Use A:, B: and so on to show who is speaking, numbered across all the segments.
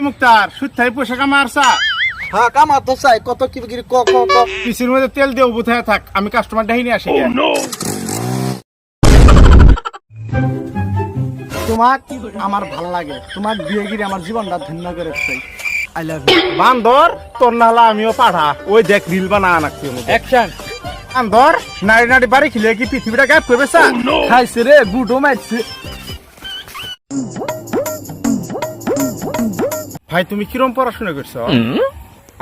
A: মুক্তার সুত্থাই পয়সা কামারছা
B: হ্যাঁ কামা তো চাই কত কি বিক্রি ক ক ক
A: পিসির মধ্যে তেল দিয়ে উবুথায় থাক আমি কাস্টমার ডাইনি আসি
B: তোমাক আমার ভালো লাগে তোমার বিয়ে গিয়ে আমার জীবনটা ধন্য করেছে আই লাভ ইউ
A: বান্দর তোর নালা আমিও পাঠা ওই দেখ রিল বানা নাকি
B: অ্যাকশন
A: বান্দর নারী নারী বাড়ি খিলে কি পৃথিবীটা গায়েব করবে স্যার
B: খাইছে রে গুডো মারছে
A: ভাই তুমি কিরম পড়াশোনা করছো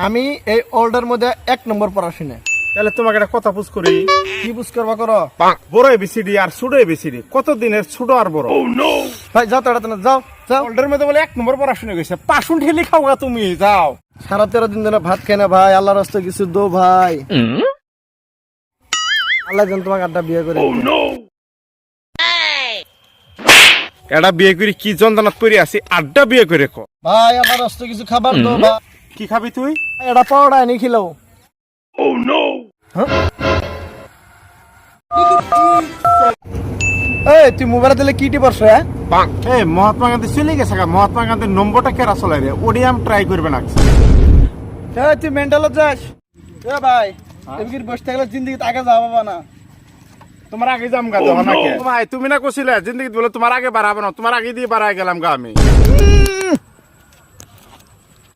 B: আমি এই অর্ডার মধ্যে 1 নম্বর পড়াশোনা
A: তাহলে তোমাকে একটা কথা পুছ করি
B: কি বুঝ করবা করো
A: বড় এবিসিডি আর ছোট এবিসিডি কত দিনের ছোট আর বড়
B: ভাই যাও তাড়াতাড়ি না যাও যাও
A: ওল্ডের মধ্যে বলে 1 নম্বর পড়াশোনা করছে পাশুন ঠেলি খাওয়া তুমি যাও
B: সারা 13 দিন ধরে ভাত খাই না ভাই আল্লাহর রাস্তা কিছু দো ভাই আল্লাহ যেন তোমাকে আড্ডা বিয়ে করে
A: এটা বিয়ে করে কি যন্ত্রণা করে আছি আড্ডা বিয়ে করে রেখো
B: ভাই আমার রাস্তা কিছু খাবার দো ভাই
A: কি খাবি তুই
B: এটা পাওড়া এনে খিলাও এই তুই মোবাইল দিলে কি টিপস রে
A: এই মহাত্মা গান্ধী চলে গেছে মহাত্মা গান্ধীর নম্বরটা কেরা চলাই রে ওডিয়াম ট্রাই করবে না
B: এই তুই মেন্টাল যাস এ ভাই এমনি বসে থাকলে জিন্দেগিতে আগে যাওয়া না
A: তোমার আগে যাম গা যখন নাকি ভাই তুমি না কইছিলে জিন্দগি বলে তোমার আগে বাড়াবে না তোমার আগে দিয়ে বাড়ায় গেলাম গা আমি